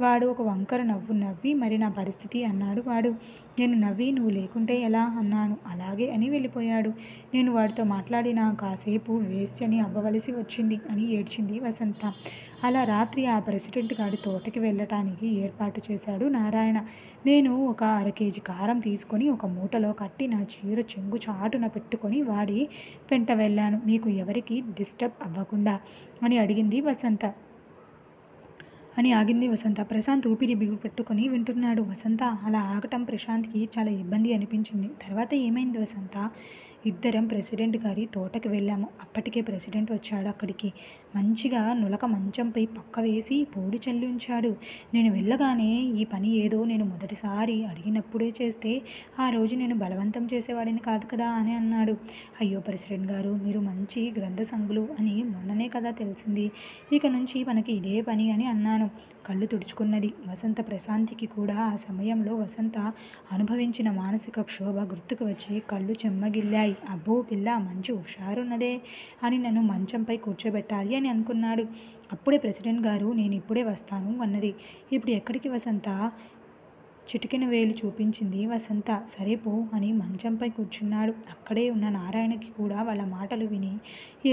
వాడు ఒక వంకర నవ్వు నవ్వి, మరి నా పరిస్థితి అన్నాడు వాడు. నేను నవ్వి, నువ్వు లేకుంటే ఎలా అన్నాను. అలాగే అని వెళ్ళిపోయాడు. నేను వాడితో మాట్లాడిన కాసేపు వేశ్యని అవ్వవలసి వచ్చింది అని ఏడ్చింది వసంత. అలా రాత్రి ఆ ప్రెసిడెంట్ గాడి తోటకి వెళ్ళటానికి ఏర్పాటు చేశాడు నారాయణ. నేను ఒక 1/2 కేజీ కారం తీసుకొని ఒక మూటలో కట్టి నా చీర చెంగు చాటున పెట్టుకొని వాడి వెంట వెళ్ళాను, మీకు ఎవరికి డిస్టర్బ్ అవ్వకుండా అని ఆగింది వసంత. ప్రశాంత్ ఊపిరి బిగు పెట్టుకొని వింటున్నాడు. వసంత అలా ఆగటం ప్రశాంత్కి చాలా ఇబ్బంది అనిపించింది. తర్వాత ఏమైంది వసంత? ఇద్దరం ప్రెసిడెంట్ గారి తోటకి వెళ్ళాము. అప్పటికే ప్రెసిడెంట్ వచ్చాడు అక్కడికి. మంచిగా నులక మంచంపై పక్క వేసి పూడి చల్లి ఉంచాడు. నేను వెళ్ళగానే ఈ పని ఏదో నేను మొదటిసారి అడిగినప్పుడే చేస్తే ఆ రోజు నేను బలవంతం చేసేవాడిని కాదు కదా అని అన్నాడు. అయ్యో ప్రెసిడెంట్ గారు, మీరు మంచి గ్రంథ సంగులు అని మొన్ననే కదా తెలిసింది. ఇక నుంచి మనకి ఇదే పని అని అన్నాను. కళ్ళు తుడుచుకున్నది వసంత. ప్రశాంతికి కూడా ఆ సమయంలో వసంత అనుభవించిన మానసిక క్షోభ గుర్తుకు వచ్చి కళ్ళు చెమ్మగిల్లాయి. అబ్బో పిల్ల మంచి హుషారున్నదే అని నన్ను మంచంపై కూర్చోబెట్టాలి అని అనుకున్నాడు. అప్పుడే ప్రెసిడెంట్ గారు నేను ఇప్పుడే వస్తాను అన్నది. ఇప్పుడు ఎక్కడికి వసంత? చిటికెన వేలు చూపించింది వసంత. సరే పో అని మంచంపై కూర్చున్నాడు. అక్కడే ఉన్న నారాయణకి కూడా వాళ్ళ మాటలు విని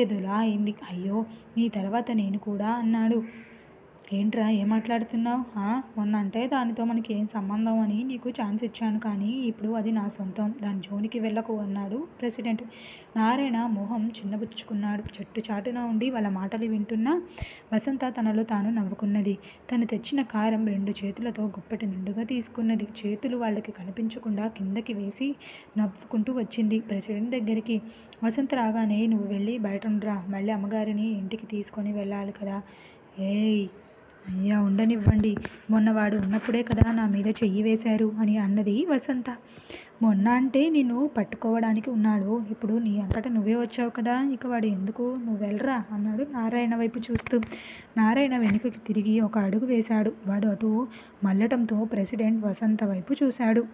ఏదోలా అయింది. అయ్యో నీ తర్వాత నేను కూడా అన్నాడు. ఏంట్రా ఏం మాట్లాడుతున్నావు? మొన్న అంటే దానితో మనకి ఏం సంబంధం అని నీకు ఛాన్స్ ఇచ్చాను, కానీ ఇప్పుడు అది నా సొంతం, దాని జోలికి వెళ్ళకు అన్నాడు ప్రెసిడెంట్. నారాయణ మొహం చిన్నబుచ్చుకున్నాడు. చెట్టు చాటున ఉండి వాళ్ళ మాటలు వింటున్న వసంత తనలో తాను నవ్వుకున్నది. తను తెచ్చిన కారం 2 చేతులతో గుప్పెటి నిండుగా తీసుకున్నది. చేతులు వాళ్ళకి కనిపించకుండా కిందకి వేసి నవ్వుకుంటూ వచ్చింది ప్రెసిడెంట్ దగ్గరికి. వసంత రాగానే నువ్వు వెళ్ళి బయట ఉండరా, మళ్ళీ అమ్మగారిని ఇంటికి తీసుకొని వెళ్ళాలి కదా. ఏయ్ అయ్యా ఉండనివ్వండి, మొన్న వాడు ఉన్నప్పుడే కదా నా మీద చెయ్యి వేశారు అని అన్నది వసంత. మొన్న అంటే నిన్ను పట్టుకోవడానికి ఉన్నాడు, ఇప్పుడు నీ అంతటా నువ్వే వచ్చావు కదా, ఇక వాడు ఎందుకు, నువ్వు వెళ్ళరా అన్నాడు నారాయణ వైపు చూస్తూ. నారాయణ వెనుకకి తిరిగి ఒక అడుగు వేశాడు. వాడు అటు మళ్ళటంతో ప్రెసిడెంట్ వసంత వైపు చూశాడు.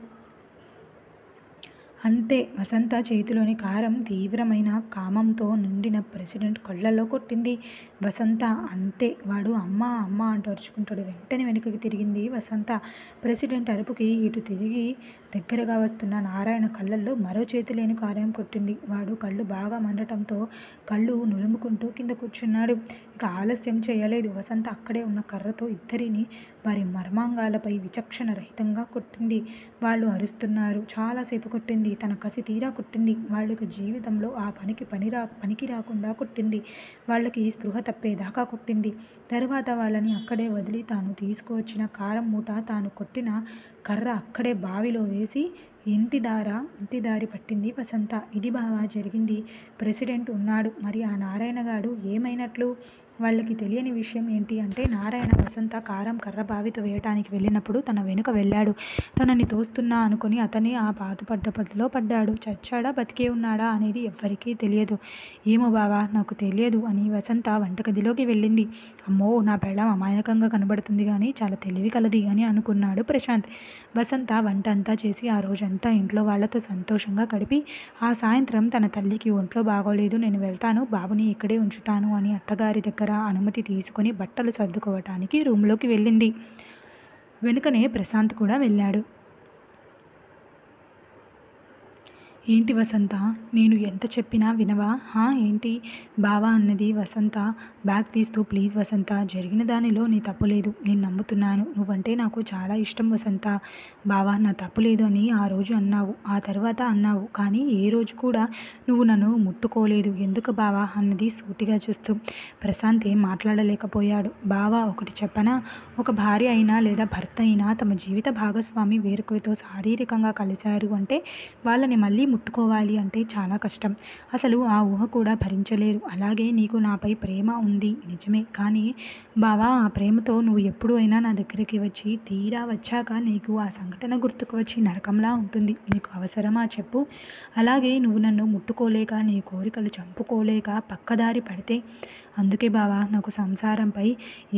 అంతే, వసంత చేతిలోని కారం తీవ్రమైన కామంతో నిండిన ప్రెసిడెంట్ కళ్ళల్లో కొట్టింది వసంత. అంతే, వాడు అమ్మ అమ్మ అంటూ అరుచుకుంటాడు. వెంటనే వెనుకకి తిరిగింది వసంత. ప్రెసిడెంట్ అరుపుకి ఇటు తిరిగి దగ్గరగా వస్తున్న నారాయణ కళ్ళల్లో మరో చేతి లేని కారం కొట్టింది. వాడు కళ్ళు బాగా మండటంతో కళ్ళు నులుముకుంటూ కింద కూర్చున్నాడు. ఇక ఆలస్యం చేయలేదు. వసంత అక్కడే ఉన్న కర్రతో ఇద్దరిని వారి మర్మాంగాలపై విచక్షణ రహితంగా కొట్టింది. వాళ్ళు అరుస్తున్నారు. చాలాసేపు కొట్టింది. తన కసి తీరా కొట్టింది. వాళ్ళకి జీవితంలో ఆ పనికి రాకుండా కొట్టింది. వాళ్ళకి స్పృహ తప్పేదాకా కొట్టింది. తరువాత వాళ్ళని అక్కడే వదిలి తాను తీసుకువచ్చిన కారం మూట, తాను కొట్టిన కర్ర అక్కడే బావిలో వేసి ఇంటి దారి పట్టింది వసంత. ఇది బాగా జరిగింది. ప్రెసిడెంట్ ఉన్నాడు. మరి ఆ నారాయణగాడు ఏమైనట్లు? వాళ్ళకి తెలియని విషయం ఏంటి అంటే, నారాయణ వసంత కారం కర్ర బావితో వేయటానికి వెళ్ళినప్పుడు తన వెనుక వెళ్ళాడు. తనని తోస్తున్నా అనుకుని అతనే ఆ పాతుపడ్డ పట్టులో పడ్డాడు. చచ్చాడా బతికే ఉన్నాడా అనేది ఎవ్వరికీ తెలియదు. ఏమో బావా నాకు తెలియదు అని వసంత వంటగదిలోకి వెళ్ళింది. అమ్మో నా పెళ్ళాం అమాయకంగా కనబడుతుంది కానీ చాలా తెలివి కలది అని అనుకున్నాడు ప్రశాంత్. వసంత వంట అంతా చేసి ఆ రోజంతా ఇంట్లో వాళ్ళతో సంతోషంగా గడిపి ఆ సాయంత్రం తన తల్లికి ఒంట్లో బాగోలేదు, నేను వెళ్తాను, బాబుని ఇక్కడే ఉంచుతాను అని అత్తగారి దగ్గర అనుమతి తీసుకొని బట్టలు సర్దుకోవటానికి రూమ్లోకి వెళ్ళింది. వెనుకనే ప్రశాంత్ కూడా వెళ్ళాడు. ఏంటి వసంత, నేను ఎంత చెప్పినా వినవా? ఏంటి బావా అన్నది వసంత బ్యాగ్ తీస్తూ. ప్లీజ్ వసంత, జరిగిన దానిలో నీ తప్పు లేదు, నేను నమ్ముతున్నాను. నువ్వంటే నాకు చాలా ఇష్టం వసంత. బావా నా తప్పు లేదు అని ఆ రోజు అన్నావు, ఆ తర్వాత అన్నావు, కానీ ఏ రోజు కూడా నువ్వు నన్ను ముట్టుకోలేదు. ఎందుకు బావా అన్నది సూటిగా చూస్తూ. ప్రశాంత్ ఏం మాట్లాడలేకపోయాడు. బావా ఒకటి చెప్పనా, ఒక భార్య అయినా లేదా భర్త అయినా తమ జీవిత భాగస్వామి వేరొకరితో శారీరకంగా కలిశారు అంటే వాళ్ళని మళ్ళీ ముట్టుకోవాలి అంటే చాలా కష్టం. అసలు ఆ ఊహ కూడా భరించలేరు. అలాగే నీకు నాపై ప్రేమ ఉంది నిజమే, కానీ బావా ఆ ప్రేమతో నువ్వు ఎప్పుడు అయినా నా దగ్గరికి వచ్చి తీరా వచ్చాక నీకు ఆ సంఘటన గుర్తుకు వచ్చి నరకంలా ఉంటుంది. నీకు అవసరమా చెప్పు? అలాగే నువ్వు నన్ను ముట్టుకోలేక, నీ కోరికలు చంపుకోలేక పక్కదారి పడితే, అందుకే బావా నాకు సంసారంపై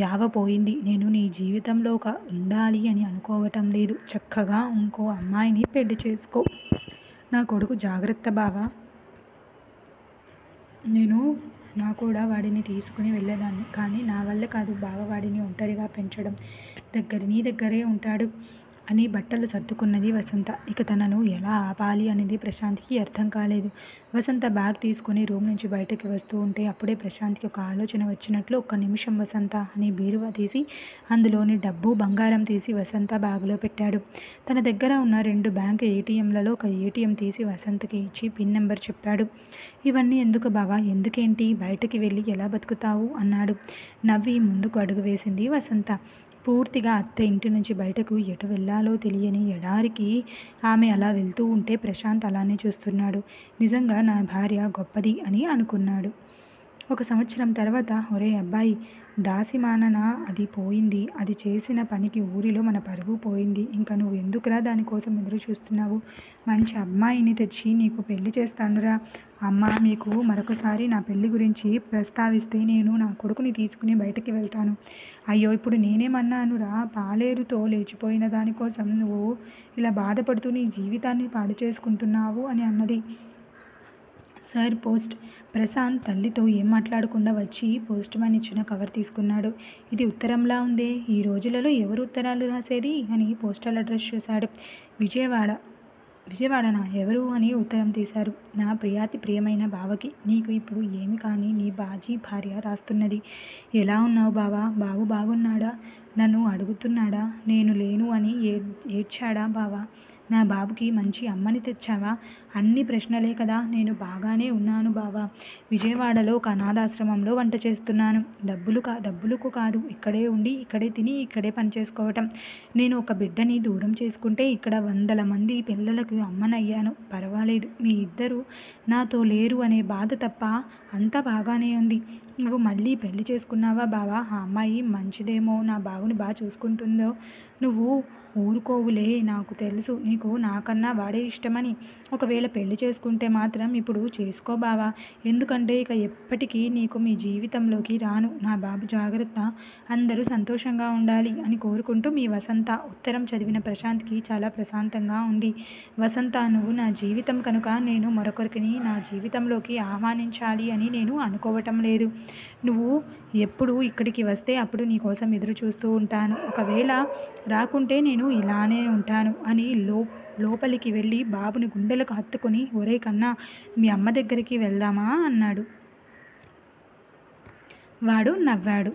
యావ పోయింది. నేను నీ జీవితంలో ఉండాలి అని అనుకోవటం లేదు. చక్కగా ఇంకో అమ్మాయిని పెళ్లి చేసుకో. నా కొడుకు జాగ్రత్త బావా. నా కూడా వాడిని తీసుకుని వెళ్ళేదాన్ని, కానీ నా వల్ల కాదు బావ వాడిని ఒంటరిగా పెంచడం. నీ దగ్గరే ఉంటాడు అని బట్టలు సర్దుకున్నది వసంత. ఇక తనను ఎలా ఆపాలి అనేది ప్రశాంత్కి అర్థం కాలేదు. వసంత బ్యాగ్ తీసుకుని రూమ్ నుంచి బయటకు వస్తూ ఉంటే అప్పుడే ప్రశాంత్కి ఒక ఆలోచన వచ్చినట్లు, ఒక్క నిమిషం వసంత అని బీరువా తీసి అందులోని డబ్బు బంగారం తీసి వసంత బ్యాగులో పెట్టాడు. తన దగ్గర ఉన్న 2 బ్యాంకు ఏటీఎంలలో ఒక ఏటీఎం తీసి వసంతకి ఇచ్చి పిన్ నెంబర్ చెప్పాడు. ఇవన్నీ ఎందుకు బావా, ఎందుకేంటి, బయటకి వెళ్ళి ఎలా బతుకుతావు అన్నాడు. నవ్వి ముందుకు అడుగు వేసింది వసంత. పూర్తిగా అత్త ఇంటి నుంచి బయటకు ఎటు వెళ్ళాలో తెలియని ఎడారికి ఆమె అలా వెళ్తూ ఉంటే ప్రశాంత్ అలానే చూస్తున్నాడు. నిజంగా నా భార్య గొప్పది అని అనుకున్నాడు. 1 సంవత్సరం తర్వాత, ఒరేయ్ అబ్బాయి, దాసిమానన అది పోయింది. అది చేసిన పనికి ఊరిలో మన పరువు పోయింది. ఇంక నువ్వు ఎందుకురా దానికోసం ఎదురు చూస్తున్నావు? మంచి అమ్మాయిని తెచ్చి నీకు పెళ్లి చేస్తానురా. అమ్మా, మీకు మరొకసారి నా పెళ్లి గురించి ప్రస్తావిస్తే నేను నా కొడుకుని తీసుకుని బయటికి వెళ్తాను. అయ్యో, ఇప్పుడు నేనేమన్నానురా? పాలేరుతో లేచిపోయిన దానికోసం నువ్వు ఇలా బాధపడుతూ నీ జీవితాన్ని పాడు చేసుకుంటున్నావు అని అన్నది. Sir, post. ప్రశాంత్ తల్లితో ఏం మాట్లాడకుండా వచ్చి పోస్ట్ మ్యాన్ ఇచ్చిన కవర్ తీసుకున్నాడు. ఇది ఉత్తరంలా ఉందే, ఈ రోజులలో ఎవరు ఉత్తరాలు రాసేది అని పోస్టల్ అడ్రస్ చూశాడు. విజయవాడనా? ఎవరు అని ఉత్తరం తీశారు. నా ప్రియమైన బావకి. నీకు ఇప్పుడు ఏమి కానీ నీ బాజీ భార్య రాస్తున్నది. ఎలా ఉన్నావు బావా? బావు బాగున్నాడా? నన్ను అడుగుతున్నాడా? నేను లేను అని ఏడ్చాడా బావా? నా బాబుకి మంచి అమ్మని తెచ్చావా? అన్ని ప్రశ్నలే కదా. నేను ఉన్నాను బావా. విజయవాడలో ఒక అనాథాశ్రమంలో వంట చేస్తున్నాను. డబ్బులకు కాదు, ఇక్కడే ఉండి ఇక్కడే తిని ఇక్కడే పని చేసుకోవటం. నేను ఒక బిడ్డని దూరం చేసుకుంటే ఇక్కడ 100 మంది పిల్లలకు అమ్మనయ్యాను. పర్వాలేదు, మీ ఇద్దరు నాతో లేరు అనే బాధ తప్ప అంతా బాగానే ఉంది. నువ్వు మళ్ళీ పెళ్లి చేసుకున్నావా బావా? ఆ అమ్మాయి మంచిదేమో, నా బావుని బాగా చూసుకుంటుందో. నువ్వు ఊరుకోవులే, నాకు తెలుసు నీకు నాకన్నా వాడే ఇష్టమని. ఒకవేళ పెళ్లి చేసుకుంటే మాత్రం ఇప్పుడు చేసుకో బావా. ఎందుకంటే ఇక ఎప్పటికీ నీకు మీ జీవితంలోకి రాను. నా బాబు జాగ్రత్త. అందరూ సంతోషంగా ఉండాలి అని కోరుకుంటూ మీ వసంత. ఉత్తరం చదివిన ప్రశాంత్కి చాలా ప్రశాంతంగా ఉంది. వసంత, నువ్వు నా జీవితం కనుక నేను మరొకరికి నా జీవితంలోకి ఆహ్వానించాలి అని నేను అనుకోవటం లేదు. నువ్వు ఎప్పుడు ఇక్కడికి వస్తే అప్పుడు నీ కోసం ఎదురు చూస్తూ ఉంటాను. ఒకవేళ రాకుంటే నేను ఇలానే ఉంటాను అని లోపలికి వెళ్ళి బాబుని గుండెలకు హత్తుకొని, ఒరేయ్ కన్నా, మీ అమ్మ దగ్గరికి వెళ్దామా అన్నాడు. వాడు నవ్వాడు.